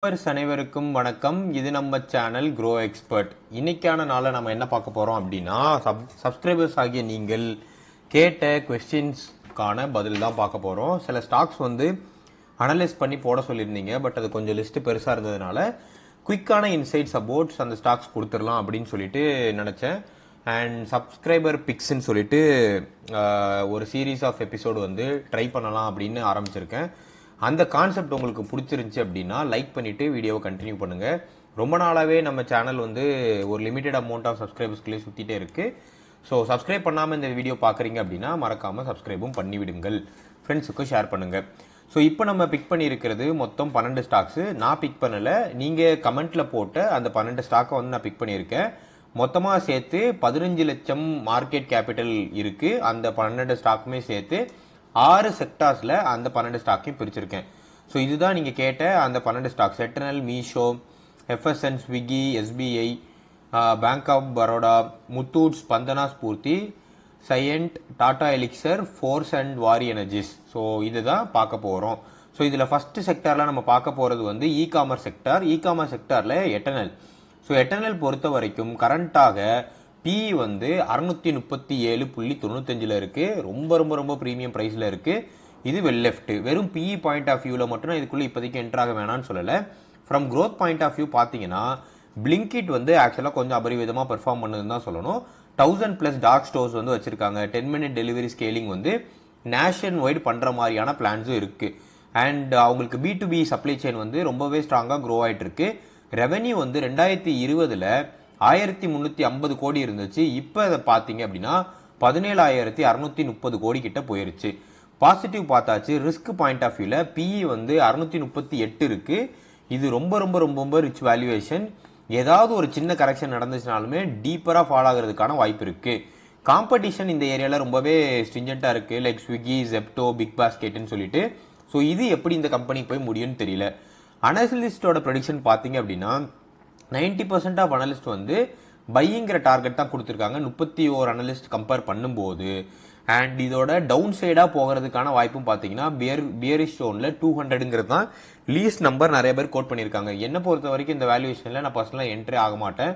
அனைவருக்கும் வணக்கம். இது நம்ம சேனல் க்ரோ எக்ஸ்பர்ட். இன்னைக்கான நாளை நம்ம என்ன பார்க்க போறோம் அப்படின்னா, சப்ஸ்கிரைபர்ஸ் ஆகிய நீங்கள் கேட்ட கொஸ்டின்ஸ்க்கான பதில் தான் பார்க்க போறோம். சில ஸ்டாக்ஸ் அனலைஸ் பண்ணி போட சொல்லியிருந்தீங்க, பட் அது கொஞ்சம் லிஸ்ட் பெருசா இருந்ததுனால குயிக்கான இன்சைட்ஸ் அபவுட்ஸ் அந்த ஸ்டாக்ஸ் கொடுத்துடலாம் அப்படின்னு சொல்லிட்டு நினைச்சேன். அண்ட் சப்ஸ்கிரைபர் பிக்ஸ்ன்னு சொல்லிட்டு ஒரு சீரீஸ் ஆஃப் எபிசோடு ட்ரை பண்ணலாம் அப்படின்னு ஆரம்பிச்சிருக்கேன். அந்த கான்செப்ட் உங்களுக்கு பிடிச்சிருந்துச்சு அப்படின்னா லைக் பண்ணிட்டு வீடியோவை கண்டினியூ பண்ணுங்க. ரொம்ப நாளாவே நம்ம சேனல் ஒரு லிமிடெட் அமௌண்ட் ஆஃப் சப்ஸ்கிரைபர்ஸ்க்குள்ளே சுத்திட்டே இருக்கு. ஸோ சப்ஸ்கிரைப் பண்ணாமல் இந்த வீடியோ பார்க்குறீங்க அப்படின்னா மறக்காம சப்ஸ்கிரைபும் பண்ணிவிடுங்கள், ஃப்ரெண்ட்ஸுக்கும் ஷேர் பண்ணுங்க. ஸோ இப்போ நம்ம பிக் பண்ணியிருக்கிறது மொத்தம் 12 ஸ்டாக்ஸ். நான் பிக் பண்ணல, நீங்க கமெண்ட்ல போட்ட அந்த 12 ஸ்டாக்கை நான் பிக் பண்ணியிருக்கேன். மொத்தமாக சேர்த்து 15 லட்சம் மார்க்கெட் கேபிட்டல் இருக்கு. அந்த 12 ஸ்டாக்குமே சேர்த்து 6 செக்டார்ஸ்ல அந்த 12 ஸ்டாக்கையும் பிரிச்சிருக்கேன். ஸோ இதுதான் நீங்க கேட்ட அந்த 12 stocks. Eternal, Meesho, FSN, Swiggy, SBI, Bank of Baroda, Muthoot, Spandana Sphoorty, Cyient, Tata Elxsi, Force and Waaree Energies. So இதுதான் பார்க்க போறோம். ஸோ இதுல ஃபர்ஸ்ட் செக்டார்ல நம்ம பார்க்க போறது e commerce sector. E commerce செக்டார்ல எட்டர்னல். ஸோ எட்டர்னல் பொறுத்த வரைக்கும் கரண்டாக பி 637.95 இருக்கு. ரொம்ப ரொம்ப ரொம்ப பிரீமியம் பிரைஸ்ல இருக்கு. இது வெல் லெஃப்ட். வெறும் பிஇ பாயிண்ட் ஆஃப் வியூல மட்டும் இதுக்குள்ள இப்போதைக்கு என்ட்ராக வேணாம்னு சொல்லல. From growth point of view பாத்தீங்கன்னா பிளிங்கிட் ஆக்சுவலா கொஞ்சம் அபரிவிதமா பெர்ஃபார்ம் பண்ணுதுன்னு தான் சொல்லணும். 1000+ டார்க் ஸ்டோர்ஸ் வச்சிருக்காங்க. 10 minute delivery scaling nation wide பண்ற மாதிரியான பிளான்ஸும் இருக்கு. அண்ட் அவங்களுக்கு B2B சப்ளை செயின் ரொம்பவே ஸ்ட்ராங்கா க்ரோ ஆயிட்டு இருக்கு. ரெவென்யூ 2020ல 1350 கோடி இருந்துச்சு. இப்போ அதை பார்த்தீங்க அப்படின்னா 17,630 கோடி கிட்ட போயிருச்சு. பாசிட்டிவ் பார்த்தாச்சு. ரிஸ்க் பாயிண்ட் ஆஃப் வியூல பிஇ 638 இருக்கு. இது ரொம்ப ரொம்ப ரொம்ப ரொம்ப ரிச் வேல்யூவேஷன். ஏதாவது ஒரு சின்ன கரெக்ஷன் நடந்துச்சுனாலுமே டீப்பரா ஃபால் ஆகிறதுக்கான வாய்ப்பு இருக்கு. காம்படிஷன் இந்த ஏரியால ரொம்பவே ஸ்ட்ரிஞ்சென்ட்டா இருக்கு. லைக் ஸ்விக்கி, ஜெப்டோ, பிக் பாஸ்கெட்னு சொல்லிட்டு. ஸோ இது எப்படி இந்த கம்பெனிக்கு போய் முடியும்னு தெரியல. அனலிஸ்டோட ப்ரெடிக்ஷன் பார்த்தீங்க அப்படின்னா 90% ஆஃப் அனலிஸ்ட் பையிங்கிற டார்கெட் தான் கொடுத்துருக்காங்க. 31 அனலிஸ்ட் கம்பேர் பண்ணும்போது. அண்ட் இதோட டவுன் சைடா போகிறதுக்கான வாய்ப்பும் பார்த்தீங்கன்னா பியரிஷ் ஜோன்ல 200ங்கிறது தான் லீஸ்ட் நம்பர் நிறைய பேர் கோட் பண்ணியிருக்காங்க. என்ன பொறுத்த வரைக்கும் இந்த வேல்யூவேஷன்ல நான் பர்சனலாக என்ட்ரி ஆக மாட்டேன்.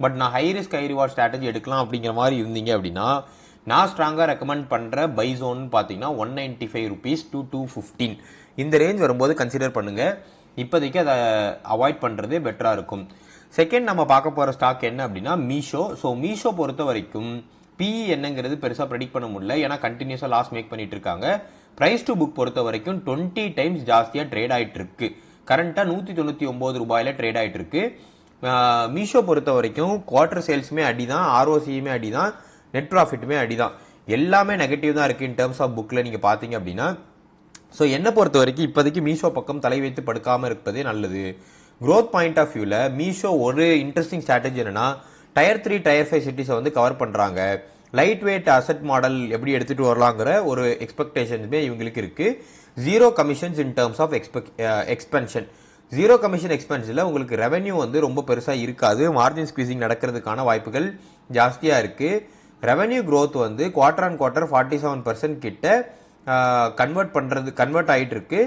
பட் நான் high risk high reward strategy எடுக்கலாம் அப்படிங்கிற மாதிரி இருந்தீங்க அப்படின்னா நான் ஸ்ட்ராங்காக ரெக்கமெண்ட் பண்ற பை ஜோன் பார்த்தீங்கன்னா 195 rupees to 215. இந்த ரேஞ்ச் வரும்போது கன்சிடர் பண்ணுங்க. இப்போதைக்கு அதை அவாய்ட் பண்றது பெட்டரா இருக்கும். செகண்ட் நம்ம பார்க்க போற ஸ்டாக் என்ன அப்படின்னா மீஷோ. ஸோ மீஷோ பொறுத்த வரைக்கும் பிஇ என்னங்கிறது பெருசா ப்ரெடிக்ட் பண்ண முடியல. ஏன்னா கண்டினியூஸா லாஸ் மேக் பண்ணிட்டு இருக்காங்க. பிரைஸ் டு புக் பொறுத்த வரைக்கும் 20 டைம்ஸ் ஜாஸ்தியா ட்ரேட் ஆயிட்டு இருக்கு. கரண்டா 199 ரூபாயில ட்ரேட் ஆயிட்டு இருக்கு. மீஷோ பொறுத்த வரைக்கும் குவார்டர் சேல்ஸுமே அடிதான், ஆர்ஓசியுமே அடிதான், நெட் ப்ராஃபிட்டுமே அடிதான். எல்லாமே நெகட்டிவ் தான் இருக்கு இன் டர்ம்ஸ் ஆஃப் புக்ல நீங்க பாத்தீங்க அப்படின்னா. ஸோ என்ன பொறுத்த வரைக்கும் இப்போதைக்கு மீஷோ பக்கம் தலை வைத்து படுக்காம இருப்பதே நல்லது. க்ரோத் பாயிண்ட் ஆஃப் வியூல மீஷோ ஒரு இன்ட்ரெஸ்டிங் ஸ்ட்ராட்டஜி என்னன்னா டயர் 3 டயர் 5 சிட்டிஸை கவர் பண்றாங்க. லைட் வெயிட் அசெட் மாடல் எப்படி எடுத்துட்டு வரலாங்கிற ஒரு எக்ஸ்பெக்டேஷன்ஸுமே இவங்களுக்கு இருக்கு. Zero commissions in terms of expansion. Zero commission எக்ஸ்பென்ஷன்ல உங்களுக்கு ரெவென்யூ ரொம்ப பெருசா இருக்காது. மார்ஜின் ஸ்குவீசிங் நடக்கிறதுக்கான வாய்ப்புகள் ஜாஸ்தியா இருக்கு. Revenue growth quarter on quarter 47% கிட்ட கன்வெர்ட் ஆயிட்டு இருக்கு.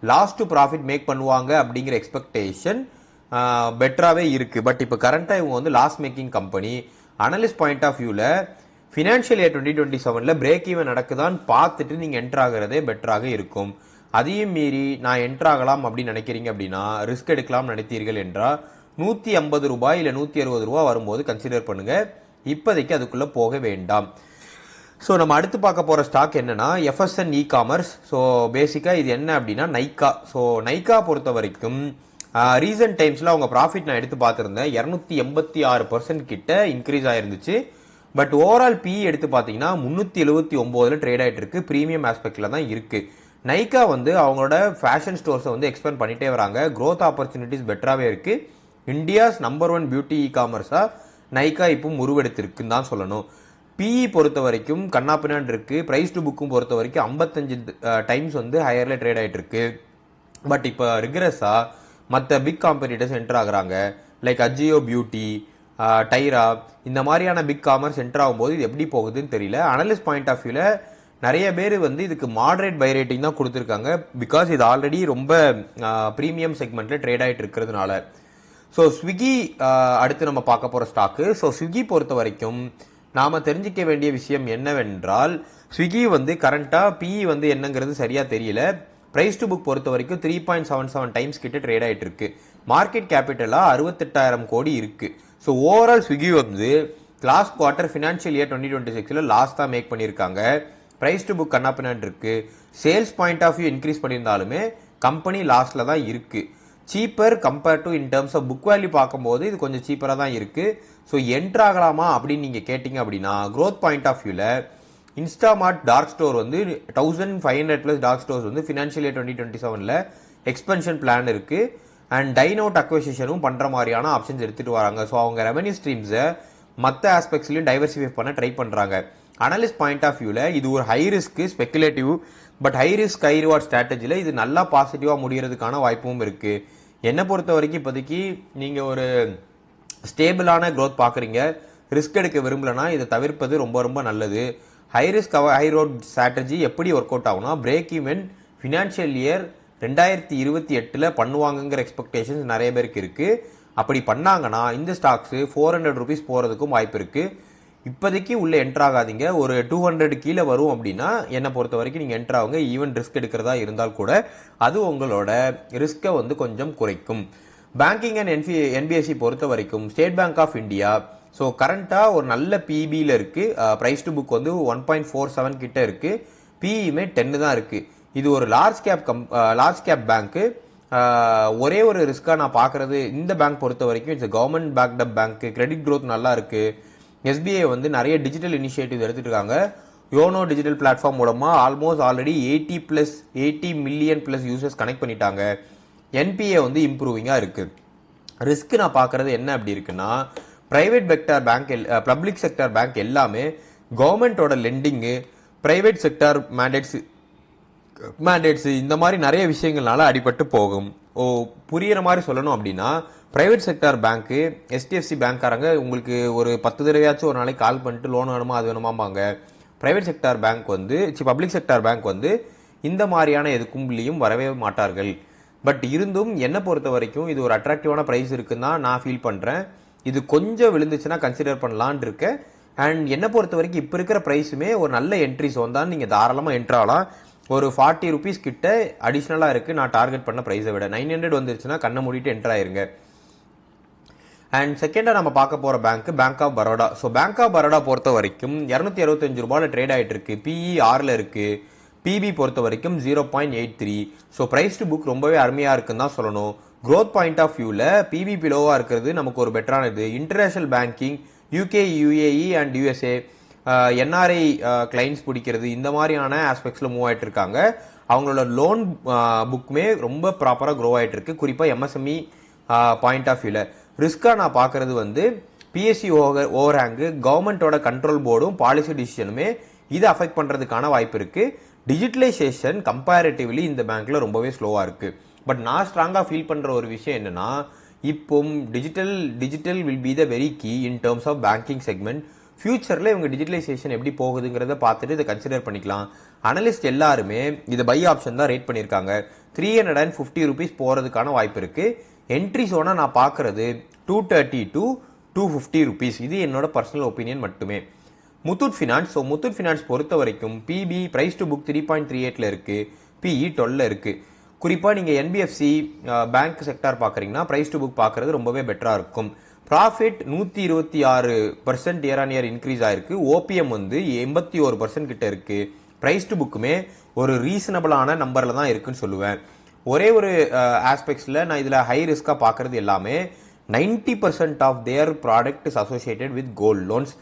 லாஸ்ட் டு ப்ராஃபிட் மேக் பண்ணுவாங்க அப்படிங்கிற எக்ஸ்பெக்டேஷன் பெட்டராகவே இருக்கு. பட் இப்போ கரண்டா இவங்க loss making company. Analyst point of வியூல ஃபினான்ஷியல் இயர் 2027ல பிரேக் ஈவன் நடக்குதான்னு பார்த்துட்டு நீங்க என்டர் ஆகிறதே பெட்டராக இருக்கும். அதையும் மீறி நான் என்டர் ஆகலாம் அப்படின்னு நினைக்கிறீங்க அப்படின்னா ரிஸ்க் எடுக்கலாம் நினைத்தீர்கள் என்றால் 150 ரூபாய் இல்ல 160 ரூபாய் வரும்போது கன்சிடர் பண்ணுங்க. இப்போதைக்கு அதுக்குள்ள போக வேண்டாம். ஸோ நம்ம அடுத்து பார்க்க போகிற ஸ்டாக் என்னன்னா எஃப்எஸ்என் இ காமர்ஸ். ஸோ பேசிக்காக இது என்ன அப்படின்னா நைக்கா. ஸோ நைக்கா பொறுத்த வரைக்கும் ரீசன்ட் டைம்ஸில் அவங்க ப்ராஃபிட் நான் எடுத்து பார்த்துருந்தேன். 286% கிட்ட இன்க்ரீஸ் ஆயிருந்துச்சு. பட் ஓவரால் பிஇ எடுத்து பார்த்தீங்கன்னா 379ல ட்ரேட் ஆகிட்டு இருக்கு. ப்ரீமியம் ஆஸ்பெக்ட்ல தான் இருக்கு. நைக்கா அவங்களோட ஃபேஷன் ஸ்டோர்ஸை எக்ஸ்பேண்ட் பண்ணிட்டே வராங்க. க்ரோத் ஆப்பர்ச்சுனிட்டிஸ் பெட்டராகவே இருக்கு. இந்தியாஸ் நம்பர் 1 பியூட்டி இ காமர்ஸா நைக்கா இப்போ உருவெடுத்திருக்குன்னு தான் சொல்லணும். பிஇ பொறுத்த வரைக்கும் கண்ணாப்பினான் இருக்கு. பிரைஸ் டு புக்கும் பொறுத்த வரைக்கும் 55 டைம்ஸ் ஹையர்ல ட்ரேட் ஆயிட்டு இருக்கு. பட் இப்போ ரிகரஸா மற்ற பிக் காம்படிட்டர்ஸ் என்டர் ஆகுறாங்க. லைக் அஜியோ பியூட்டி, டைரா, இந்த மாதிரியான பிக் காமர்ஸ் என்டர் ஆகும்போது இது எப்படி போகுதுன்னு தெரியல. அனலிஸ்ட் பாயிண்ட் ஆஃப் வியூல நிறைய பேர் வந்து இதுக்கு மாடரேட் பை ரேட்டிங் தான் கொடுத்துருக்காங்க. பிகாஸ் இது ஆல்ரெடி ரொம்ப ப்ரீமியம் செக்மெண்ட்ல ட்ரேட் ஆகிட்டு இருக்கிறதுனால. ஸோ ஸ்விக்கி அடுத்து நம்ம பார்க்க போகிற ஸ்டாக்கு. ஸோ ஸ்விக்கி பொறுத்த வரைக்கும் நாம் தெரிஞ்சிக்க வேண்டிய விஷயம் என்னவென்றால், ஸ்விக்கி வந்து கரண்ட்டாக பிஇ வந்து என்னங்கிறது சரியாக தெரியல. ப்ரைஸ் டு புக் பொறுத்த வரைக்கும் 3.77 டைம்ஸ் கிட்ட ட்ரேட் ஆகிட்டு இருக்கு. மார்க்கெட் கேபிட்டலாக 68,000 கோடி இருக்கு. ஸோ ஓவரால் ஸ்விக்கி வந்து last quarter financial year 2026 lost தான் மேக் பண்ணியிருக்காங்க. ப்ரைஸ் டு புக் கண்ணாப்பினான் இருக்கு. Sales point of view increase பண்ணியிருந்தாலுமே கம்பெனி லாஸ்ட்ல தான் இருக்கு. Cheaper compared to in terms of book value பார்க்கும்போது இது கொஞ்சம் சீப்பராக தான் இருக்கு. ஸோ என்ட்ரு ஆகலாமா அப்படின்னு நீங்கள் கேட்டிங்க அப்படின்னா, க்ரோத் பாயிண்ட் ஆஃப் வியூவில் இன்ஸ்டாமார்ட் டார்க் ஸ்டோர் வந்து 1500+ டார்க் ஸ்டோர்ஸ் வந்து ஃபினான்ஷியல் இயர் 2027 எக்ஸ்பென்ஷன் பிளான் இருக்கு. அண்ட் டைனவுட் அக்வசிஷனும் பண்ணுற மாதிரியான ஆப்ஷன்ஸ் எடுத்துகிட்டு வராங்க. ஸோ அவங்க ரெவன்யூ ஸ்ட்ரீம்ஸை மற்ற ஆஸ்பெக்ட்ஸ்லையும் டைவர்சிஃபை பண்ண ட்ரை பண்ணுறாங்க. அனலிஸ்ட் பாயிண்ட் ஆஃப் வியூவில் இது ஒரு high risk speculative but high risk high reward ஸ்ட்ராட்டஜியில் இது நல்லா பாசிட்டிவாக முடிகிறதுக்கான வாய்ப்பும் இருக்குது. என்னை பொறுத்த வரைக்கும் இப்போதைக்கு நீங்கள் ஒரு ஸ்டேபிளான க்ரோத் பார்க்குறீங்க, ரிஸ்க் எடுக்க விரும்பலைன்னா இதை தவிர்ப்பது ரொம்ப ரொம்ப நல்லது. High risk high road strategy எப்படி ஒர்க் அவுட் ஆகும்னா, பிரேக் ஈவன் ஃபினான்ஷியல் இயர் 2028 பண்ணுவாங்கங்கிற எக்ஸ்பெக்டேஷன்ஸ் நிறைய பேருக்கு இருக்குது. அப்படி பண்ணாங்கன்னா இந்த ஸ்டாக்ஸு 400 ரூபீஸ் போகிறதுக்கும் வாய்ப்பு இருக்குது. இப்போதைக்கு உள்ளே என்ட்ரு ஆகாதீங்க. ஒரு 200 கீழே வரும் அப்படின்னா என்னை பொறுத்த வரைக்கும் நீங்கள் என்ட்ரு ஆகுங்க. ஈவன் ரிஸ்க் எடுக்கிறதா இருந்தால் கூட அது உங்களோட ரிஸ்க்கை வந்து கொஞ்சம் குறைக்கும். பேங்கிங் அண்ட் என்பிஎஸ்சி பொறுத்த வரைக்கும் State Bank of India so கரண்ட்டாக ஒரு நல்ல பிபியில் இருக்குது. ப்ரைஸ் டு புக் வந்து 1.47 கிட்ட இருக்குது. பிஇமே 10 தான் இருக்குது. இது ஒரு லார்ஜ் கேப் பேங்க்கு. ஒரே ஒரு ரிஸ்க்காக நான் பார்க்குறது இந்த பேங்க் பொறுத்த வரைக்கும் it's government backed up bank. Credit growth நல்லா இருக்குது. எஸ்பிஐ வந்து நிறைய டிஜிட்டல் இனிஷியேட்டிவ் எடுத்துட்டு இருக்காங்க. யோனோ டிஜிட்டல் பிளாட்ஃபார்ம் மூலமாக almost already 80 million plus users connect பண்ணிட்டாங்க. என்பிஏ வந்து இம்ப்ரூவிங்காக இருக்குது. ரிஸ்க் நான் பார்க்குறது என்ன அப்படி இருக்குன்னா, private sector bank public sector bank எல்லாமே கவர்மெண்ட்டோட லெண்டிங்கு, பிரைவேட் செக்டார் மேண்டேட்ஸ் இந்த மாதிரி நிறைய விஷயங்கள்னால அடிபட்டு போகும். புரியுற மாதிரி சொல்லணும் அப்படின்னா, பிரைவேட் செக்டார் பேங்க்கு எஸ்டிஎஃப்சி பேங்க்காரங்க உங்களுக்கு ஒரு 10 தடவையாச்சும் ஒரு நாளைக்கு கால் பண்ணிட்டு லோன் வேணுமா அது வேணுமாம்பாங்க. பிரைவேட் செக்டார் பேங்க் வந்து பப்ளிக் செக்டார் பேங்க் வந்து இந்த மாதிரியான எதுக்கும்லையும் வரவே மாட்டார்கள். பட் இருந்தும் என்னை பொறுத்த வரைக்கும் இது ஒரு அட்ராக்டிவான ப்ரைஸ் இருக்குன்னு தான் நான் ஃபீல் பண்ணுறேன். இது கொஞ்சம் விழுந்துச்சுன்னா கன்சிடர் பண்ணலான் இருக்கேன். அண்ட் என்னை பொறுத்த வரைக்கும் இப்போ இருக்கிற ப்ரைஸுமே ஒரு நல்ல என்ட்ரி ஜோன் தான். நீங்கள் தாராளமாக என்ட்ராகலாம். ஒரு 40 ரூபீஸ் கிட்ட அடிஷ்னலாக இருக்குது நான் டார்கெட் பண்ண ப்ரைஸை விட. 900 வந்துருச்சுன்னா கண்ணை மூடிட்டு என்ட்ரு ஆயிருங்க. அண்ட் செகண்டாக நம்ம பார்க்க போகிற Bank of Baroda. So Bank of Baroda பொறுத்த வரைக்கும் 265 ரூபாயில் ட்ரேட் ஆகிட்டு இருக்கு. பிஇ 6ல் இருக்குது. பிபி பொறுத்த வரைக்கும் 0.83. ஸோ ப்ரைஸ் டு புக் ரொம்பவே அருமையாக இருக்குன்னு தான் சொல்லணும். க்ரோத் பாயிண்ட் ஆஃப் வியூவில் பிபி பிலோவாக இருக்கிறது நமக்கு ஒரு பெட்டரானது. International banking, UK, UAE and USA, NRI clients பிடிக்கிறது இந்த மாதிரியான ஆஸ்பெக்ட்ஸில் மூவ் ஆகிட்டு இருக்காங்க. அவங்களோட லோன் புக்குமே ரொம்ப ப்ராப்பராக க்ரோ ஆகிட்டு இருக்கு. குறிப்பாக எம்எஸ்எம்இ பாயிண்ட் ஆஃப் வியூவில் ரிஸ்க்காக நான் பார்க்குறது வந்து பிஎஸ்சி ஓவர்ஹேங்கு, கவர்மெண்ட்டோட கண்ட்ரோல் போர்டும் பாலிசி டிசிஷனுமே இதை அஃபெக்ட் பண்ணுறதுக்கான வாய்ப்பு இருக்குது. டிஜிட்டலைசேஷன் கம்பேரிட்டிவ்லி இந்த பேங்க்ல ரொம்பவே ஸ்லோவாக இருக்குது. பட் நான் ஸ்ட்ராங்காக ஃபீல் பண்ணுற ஒரு விஷயம் என்னன்னா, இப்போ digital will be the very key in terms of banking segment. ஃபியூச்சரில் இவங்க டிஜிட்டலைசேஷன் எப்படி போகுதுங்கிறத பார்த்துட்டு இதை கன்சிடர் பண்ணிக்கலாம். அனலிஸ்ட் எல்லாருமே இதை பை ஆப்ஷன் தான் ரேட் பண்ணியிருக்காங்க. 350 ரூபீஸ் போகிறதுக்கான வாய்ப்பு இருக்குது. என்ட்ரி சோனா நான் பார்க்குறது 230 to 250 ரூபீஸ். இது என்னோட பர்சனல் ஒப்பீனியன் மட்டுமே. Muthoot finance. So Muthoot finance பொறுத்த வரைக்கும் பிபி ப்ரைஸ் டு புக் 3.38 இருக்குது. பிஇ 12 இருக்குது. குறிப்பாக நீங்கள் என்பிஎஃப்சி பேங்க் செக்டார் பார்க்குறீங்கன்னா ப்ரைஸ் டு புக் பார்க்குறது ரொம்பவே பெட்டராக இருக்கும். Profit 126% year on year increase ஆயிருக்கு. ஓபிஎம் வந்து 81% கிட்ட இருக்குது. ப்ரைஸ் டு புக்குமே ஒரு ரீசனபிளான நம்பரில் தான் இருக்குன்னு சொல்லுவேன். ஒரே ஒரு ஆஸ்பெக்ட்ஸில் நான் இதில் ஹை ரிஸ்க்காக பார்க்குறது எல்லாமே 90% of their product is associated with gold loans.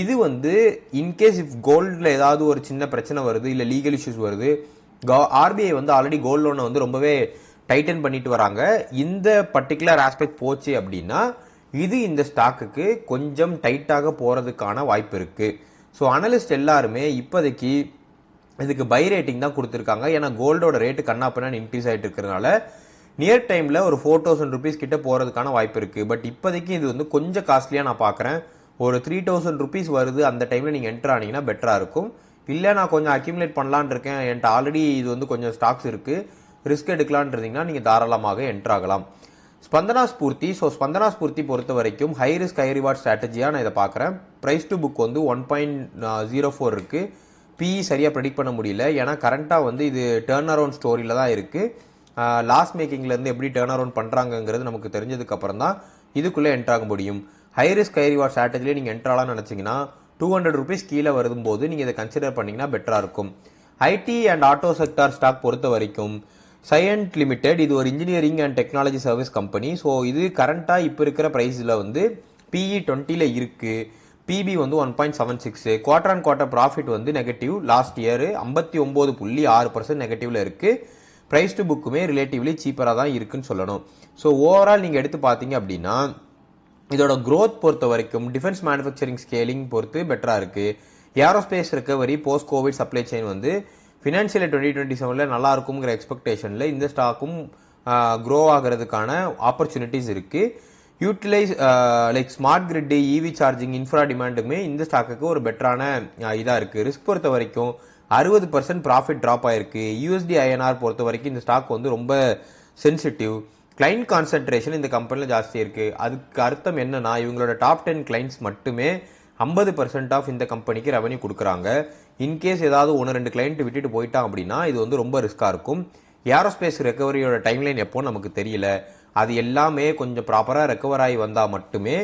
இது வந்து இன்கேஸ் இஃப் கோல்டில் ஏதாவது ஒரு சின்ன பிரச்சனை வருது, இல்லை லீகல் இஷ்யூஸ் வருது, ஆர்பிஐ வந்து ஆல்ரெடி கோல்டு லோனை வந்து ரொம்பவே டைட்டன் பண்ணிட்டு வராங்க. இந்த பர்டிகுலர் ஆஸ்பெக்ட் போச்சு அப்படின்னா இது இந்த ஸ்டாக்குக்கு கொஞ்சம் டைட்டாக போகிறதுக்கான வாய்ப்பு இருக்குது. ஸோ அனலிஸ்ட் எல்லாருமே இப்போதைக்கு இதுக்கு பை ரேட்டிங் தான் கொடுத்துருக்காங்க. ஏன்னா கோல்டோட ரேட்டு கண்ணாப்பின்னு இன்க்ரீஸ் ஆகிட்டு இருக்கிறதுனால நியர் டைமில் ஒரு 4000 ரூபீஸ் கிட்ட போகிறதுக்கான வாய்ப்பு இருக்குது. பட் இப்போதைக்கு இது வந்து கொஞ்சம் காஸ்ட்லியாக நான் பார்க்குறேன். ஒரு 3000 ரூபீஸ் வருது அந்த டைமில் நீங்கள் என்ட்ரு ஆனீங்கன்னா பெட்டராக இருக்கும். இல்லை நான் கொஞ்சம் அக்யூமுலேட் பண்ணலான் இருக்கேன், என்கிட்ட ஆல்ரெடி இது வந்து கொஞ்சம் ஸ்டாக்ஸ் இருக்குது, ரிஸ்க் எடுக்கலான் இருந்தீங்கன்னா நீங்கள் தாராளமாக என்ட்ரு ஆகலாம். ஸ்பந்தனா ஸ்பூர்த்தி. ஸோ ஸ்பந்தனா ஸ்பூர்த்தி பொறுத்த வரைக்கும் ஹை ரிஸ்க் ஹை ரிவார்ட் ஸ்ட்ராட்டஜியாக நான் இதை பார்க்குறேன். ப்ரைஸ் டு புக் வந்து 1.04 இருக்குது. பிஇ சரியாக ப்ரெடிக்ட் பண்ண முடியல, ஏன்னா கரண்ட்டாக வந்து இது டேர்ன் அரவுண்ட் ஸ்டோரியில் தான் இருக்குது. லாஸ் மேக்கிங்லேருந்து எப்படி டேர்ன் அரவுண்ட் பண்ணுறாங்கங்கிறது நமக்கு தெரிஞ்சதுக்கப்புறம் தான் இதுக்குள்ளே என்ட்ராக முடியும். ஹை ரிஸ்க் ஹை ரிவார்ட் ஸ்ட்ராட்டஜிலே நீங்கள் என்ட்ராலான்னு நினச்சிங்கன்னா 200 ரூபீஸ் கீழே வரும்போது நீங்கள் இதை கன்சிடர் பண்ணிங்கன்னா பெட்டராக இருக்கும். IT and auto sector stock பொறுத்த வரைக்கும் சையன்ட் லிமிடெட், இது ஒரு engineering and technology service company. So இது கரண்ட்டாக இப்போ இருக்கிற ப்ரைஸில் வந்து பிஇ 20 இருக்குது, பிபி வந்து 1.76, குவார்டர் அண்ட் குவார்டர் ப்ராஃபிட் வந்து நெகட்டிவ், லாஸ்ட் இயர் 59.6% நெகட்டிவ்ல இருக்குது. ப்ரைஸ் டு புக்குமே ரிலேட்டிவ்லி சீப்பராக தான் இருக்குன்னு சொல்லணும். ஸோ ஓவரால் நீங்கள் எடுத்து பார்த்தீங்க அப்படின்னா இதோட க்ரோத் பொறுத்த வரைக்கும் டிஃபென்ஸ் மேனுஃபேக்சரிங் ஸ்கேலிங் பொறுத்து பெட்டராக இருக்குது. Aerospace recovery post covid supply chain வந்து ஃபினான்ஷியல் 2027 நல்லா இருக்குங்கிற எக்ஸ்பெக்டேஷனில் இந்த ஸ்டாக்கும் க்ரோ ஆகிறதுக்கான ஆப்பர்ச்சுனிட்டிஸ் இருக்குது. Utilise like smart grid, EV charging, infra டிமாண்டுமே இந்த ஸ்டாக்குக்கு ஒரு பெட்டரான இதாக இருக்குது. ரிஸ்க் பொறுத்த வரைக்கும் 60% ப்ராஃபிட் ட்ராப் ஆயிருக்கு. யூஎஸ்டி ஐஎன்ஆர் பொறுத்த வரைக்கும் இந்த ஸ்டாக் வந்து ரொம்ப சென்சிட்டிவ். கிளைண்ட் கான்சன்ட்ரேஷன் இந்த கம்பெனியில் ஜாஸ்தி இருக்குது. அதுக்கு அர்த்தம் என்னன்னா இவங்களோட டாப் 10 கிளைண்ட்ஸ் மட்டுமே 50% ஆஃப் இந்த கம்பெனிக்கு ரெவன்யூ கொடுக்குறாங்க. இன்கேஸ் ஏதாவது 1-2 கிளைண்ட் விட்டுட்டு போயிட்டாங்க அப்படின்னா இது வந்து ரொம்ப ரிஸ்காக இருக்கும். ஏரோஸ்பேஸ் ரெக்கவரியோட டைம்லைன் எப்போ நமக்கு தெரியல. அது எல்லாமே கொஞ்சம் ப்ராப்பராக ரெக்கவர் ஆகி வந்தால் மட்டுமே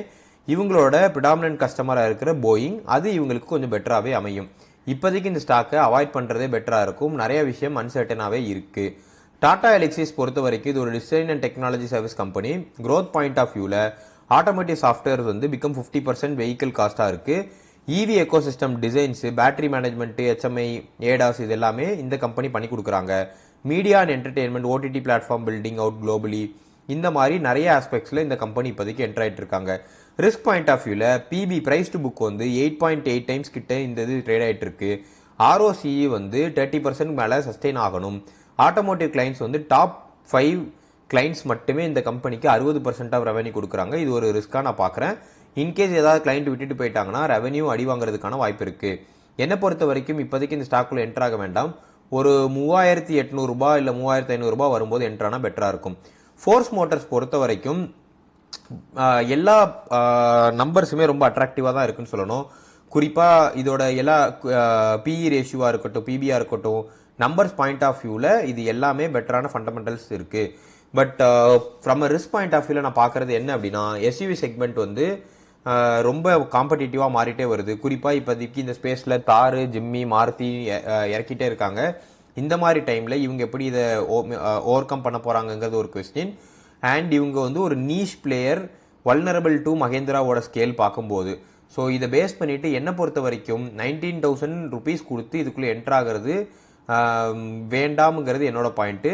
இவங்களோட ப்ரிடாமினன்ட் கஸ்டமராக இருக்கிற போயிங் அது இவங்களுக்கு கொஞ்சம் பெட்டராகவே அமையும். இப்போதைக்கு இந்த ஸ்டாக்கை அவாய்ட் பண்ணுறதே பெட்டராக இருக்கும். நிறைய விஷயம் அன்சர்டனாகவே இருக்குது. டாடா எலக்ஸிஸ் பொறுத்த வரைக்கும் இது ஒரு design and technology service company. Growth point of வியூவில் ஆட்டோமேட்டிவ் சாஃப்ட்வேர் வந்து பிகம் 50% வெஹிக்கிள் காஸ்ட்டாக இருக்குது. EV ecosystem designs, battery management, HMI, ADAS இது எல்லாமே இந்த கம்பெனி பண்ணி கொடுக்குறாங்க. Media and entertainment, OTT platform building out globally, இந்த மாதிரி நிறைய ஆஸ்பெக்ட்ஸில் இந்த கம்பெனி இப்போதைக்கு என்டர் ஆகிட்டு இருக்காங்க. ரிஸ்க் பாயிண்ட் ஆஃப் வியூவில் பிபி ப்ரைஸ் டு புக் வந்து 8.8 டைம்ஸ் கிட்ட இந்த இது ட்ரேட் ஆகிட்டு இருக்கு. ஆர்ஓசிஇ வந்து 30% மேலே சஸ்டெயின் ஆகணும். ஆட்டோமோட்டிவ் கிளைண்ட்ஸ் வந்து டாப் 5 கிளைண்ட்ஸ் மட்டுமே இந்த கம்பெனிக்கு 60% ஆஃப் ரெவன்யூ கொடுக்குறாங்க. இது ஒரு ரிஸ்க்காக நான் பார்க்குறேன். இன்கேஸ் ஏதாவது கிளைண்ட் விட்டுட்டு போயிட்டாங்கன்னா ரெவன்யூ அடி வாங்குறதுக்கான வாய்ப்பு இருக்குது. என்னை பொறுத்த வரைக்கும் இப்போதைக்கு இந்த ஸ்டாக்குள்ள என்ட்ரு ஆக வேண்டாம். ஒரு 3800 ரூபாய் இல்லை 3500 ரூபாய் வரும்போது என்ட்ரானா பெட்டராக இருக்கும். ஃபோர்ஸ் மோட்டார்ஸ் பொறுத்த வரைக்கும் எல்லா நம்பர்ஸுமே ரொம்ப அட்ராக்டிவாக தான் இருக்குன்னு சொல்லணும். குறிப்பாக இதோட எல்லா பிஇ ரேஷியோவாக இருக்கட்டும், பிபிஆர் இருக்கட்டும், நம்பர்ஸ் பாயிண்ட் ஆஃப் வியூவில் இது எல்லாமே பெட்டரான ஃபண்டமெண்டல்ஸ் இருக்குது. But from a risk point of வியூவில் நான் பார்க்குறது என்ன அப்படின்னா எஸ்யூவி செக்மெண்ட் வந்து ரொம்ப காம்படிட்டிவாக மாறிட்டே வருது. குறிப்பாக இப்போதைக்கு இந்த ஸ்பேஸில் தார், ஜிம்மி, மாருதி இறக்கிட்டே இருக்காங்க. இந்த மாதிரி டைமில் இவங்க எப்படி இதை ஓவர் கம் பண்ண போகிறாங்கங்கிறது ஒரு கொஸ்டின். அண்ட் இவங்க வந்து ஒரு நீஷ் பிளேயர், வல்னரபிள் டு மகேந்திராவோட ஸ்கேல் பார்க்கும்போது. ஸோ இதை பேஸ் பண்ணிவிட்டு என்னை பொறுத்த வரைக்கும் 19,000 rupees கொடுத்து இதுக்குள்ளே என்ட்ரு ஆகிறது வேண்டாம்ங்கிறது என்னோட point.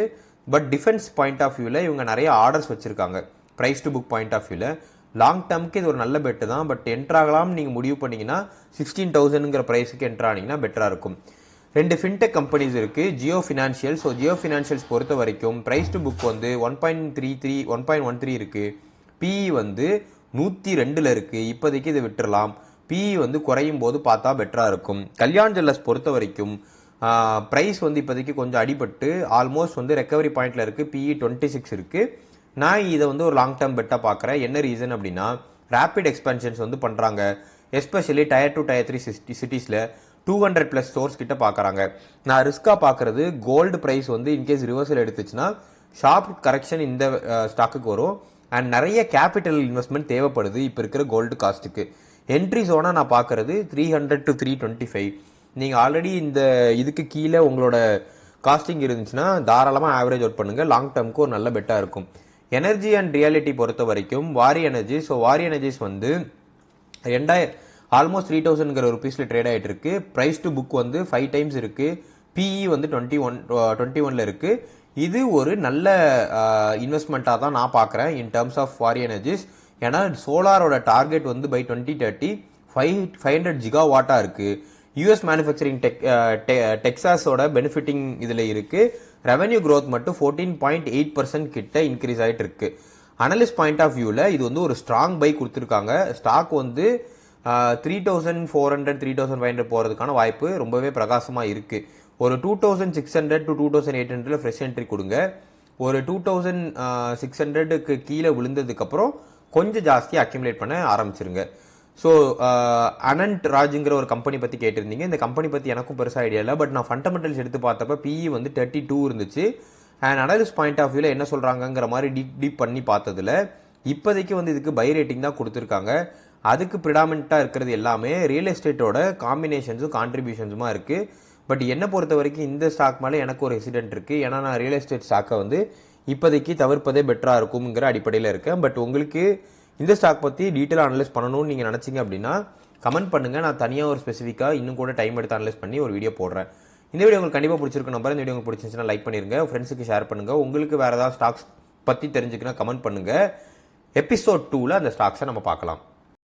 But defence point of வியூவில் இவங்க நிறைய ஆர்டர்ஸ் வச்சுருக்காங்க. Price to book point of வியூவில் லாங் டேர்முக்கு இது ஒரு நல்ல பெட்டு தான். பட் என்ட்ராகலாம் நீங்கள் முடிவு பண்ணிங்கன்னா 16,000ங்கிற ப்ரைஸுக்கு என்ட்ரானிங்கன்னா பெட்டராக இருக்கும். 2 ஃபின்டெக் கம்பெனிஸ் இருக்குது. Jio financial. So Jio financials பொறுத்த வரைக்கும் ப்ரைஸ் டு புக் வந்து 1.13 இருக்குது. பிஇ வந்து 102 இருக்குது. இப்போதைக்கு இதை விட்டுறலாம். பிஇ வந்து குறையும் போது பார்த்தா பெட்டராக இருக்கும். கல்யாண் ஜுவல்லர்ஸ் பொறுத்த வரைக்கும் ப்ரைஸ் வந்து இப்போதைக்கு கொஞ்சம் அடிபட்டு ஆல்மோஸ்ட் வந்து ரெக்கவரி பாயிண்டில் இருக்குது. பிஇ 26 இருக்குது. நான் இதை வந்து ஒரு லாங் டேர்ம் பெட்டாக பார்க்குறேன். என்ன ரீசன் அப்படின்னா ரேப்பிட் எக்ஸ்பென்ஷன்ஸ் வந்து பண்ணுறாங்க. எஸ்பெஷலி Tier 2 Tier 3 சிட்டிஸில் 200+ ஸ்டோர்ஸ் கிட்ட பார்க்குறாங்க. நான் ரிஸ்க்காக பார்க்குறது கோல்டு ப்ரைஸ் வந்து இன்கேஸ் ரிவர்சல் எடுத்துச்சுன்னா ஷார்ப் கரெக்ஷன் இந்த ஸ்டாக்குக்கு வரும். அண்ட் நிறைய கேபிட்டல் இன்வெஸ்ட்மெண்ட் தேவைப்படுது இப்போ இருக்கிற கோல்டு காஸ்ட்டுக்கு. என்ட்ரி ஜோனாக நான் பார்க்குறது 300 to 325. நீங்கள் ஆல்ரெடி இந்த இதுக்கு கீழே உங்களோட காஸ்டிங் இருந்துச்சுன்னா தாராளமாக ஆவரேஜ் அவுட் பண்ணுங்கள். லாங் டேர்முக்கு ஒரு நல்ல பெட்டாக இருக்கும். எனர்ஜி அண்ட் ரியாலிட்டி பொறுத்த வரைக்கும் வாரி எனர்ஜி. ஸோ வாரி எனர்ஜிஸ் வந்து ஆல்மோஸ்ட் 3,000ங்கிற ரூபீஸில் ட்ரேட் ஆகிட்டு இருக்கு. ப்ரைஸ் டு புக் வந்து 5 டைம்ஸ் இருக்குது. பிஇ வந்து 21ல் இருக்குது. இது ஒரு நல்ல இன்வெஸ்ட்மெண்ட்டாக தான் நான் பார்க்குறேன் இன் டேர்ம்ஸ் ஆஃப் வாரி எனர்ஜிஸ். ஏன்னா சோலாரோட டார்கெட் வந்து பை 2030 500 ஜிகாவாட்டாக இருக்குது. யூஎஸ் மேனுஃபேக்சரிங் டெக்ஸாஸோட பெனிஃபிட்டிங் இதில் இருக்குது. ரெவன்யூ க்ரோத் மட்டும் 14.8% கிட்ட இன்க்ரீஸ் ஆகிட்டு இருக்கு. அனலிஸ்ட் பாயிண்ட் ஆஃப் வியூவில் இது வந்து ஒரு ஸ்ட்ராங் பை கொடுத்துருக்காங்க. ஸ்டாக் வந்து 3400 3500 போகிறதுக்கான வாய்ப்பு ரொம்பவே பிரகாசமாக இருக்குது. ஒரு 2600 to 2800 ஃப்ரெஷ் என்ட்ரி கொடுங்க. ஒரு 2600க்கு கீழே விழுந்ததுக்கப்புறம் கொஞ்சம் ஜாஸ்தியாக அக்யூமுலேட் பண்ண ஆரம்பிச்சிருங்க. ஸோ அனண்ட் ராஜுங்கிற ஒரு கம்பெனி பற்றி கேட்டிருந்தீங்க. இந்த கம்பெனி பற்றி எனக்கும் பெருசாக ஐடியா இல்லை. பட் நான் ஃபண்டமெண்டல்ஸ் எடுத்து பார்த்தப்ப பிஇ வந்து 32 இருந்துச்சு. அண்ட் அனலிஸ்ட் பாயிண்ட் ஆஃப் வியூவில் என்ன சொல்கிறாங்கங்கிற மாதிரி டீப் பண்ணி பார்த்ததில் இப்போதைக்கு வந்து இதுக்கு பை ரேட்டிங் தான் கொடுத்துருக்காங்க. அதுக்கு ப்ரிடாமினண்ட்டாக இருக்கிறது எல்லாமே ரியல் எஸ்டேட்டோட காம்பினேஷன்ஸும் கான்ட்ரிபியூஷன்ஸுமாக இருக்குது. பட் என்னை பொறுத்த வரைக்கும் இந்த ஸ்டாக் மேலே எனக்கு ஒரு ஹெசிடென்ட் இருக்குது. ஏன்னா நான் ரியல் எஸ்டேட் ஸ்டாக்கை வந்து இப்போதைக்கு தவிர்ப்பதே பெட்டராக இருக்குங்கிற அடிப்படையில் இருக்கேன். பட் உங்களுக்கு இந்த ஸ்டாக் பற்றி டீட்டெயிலாக அனலைஸ் பண்ணணும்னு நீங்கள் நினச்சிங்க அப்படின்னா கமெண்ட் பண்ணுங்கள். நான் தனியாக ஒரு ஸ்பெசிஃபிக்காக இன்னும் கூட டைம் எடுத்து அனலைஸ் பண்ணி ஒரு வீடியோ போடுறேன். இந்த வீடியோ உங்களுக்கு கண்டிப்பாக பிடிச்சிருக்கு நம்பர். இந்த வீடியோ உங்களுக்கு பிடிச்சிருந்துச்சுன்னா லைக் பண்ணிருங்க, ஃப்ரெண்ட்ஸுக்கு ஷேர் பண்ணுங்கள். உங்களுக்கு வேறு ஏதாவது ஸ்டாக்ஸ் பற்றி தெரிஞ்சுக்கணும் கமெண்ட் பண்ணுங்கள். எபிசோட் 2ல் அந்த ஸ்டாக்ஸை நம்ம பார்க்கலாம்.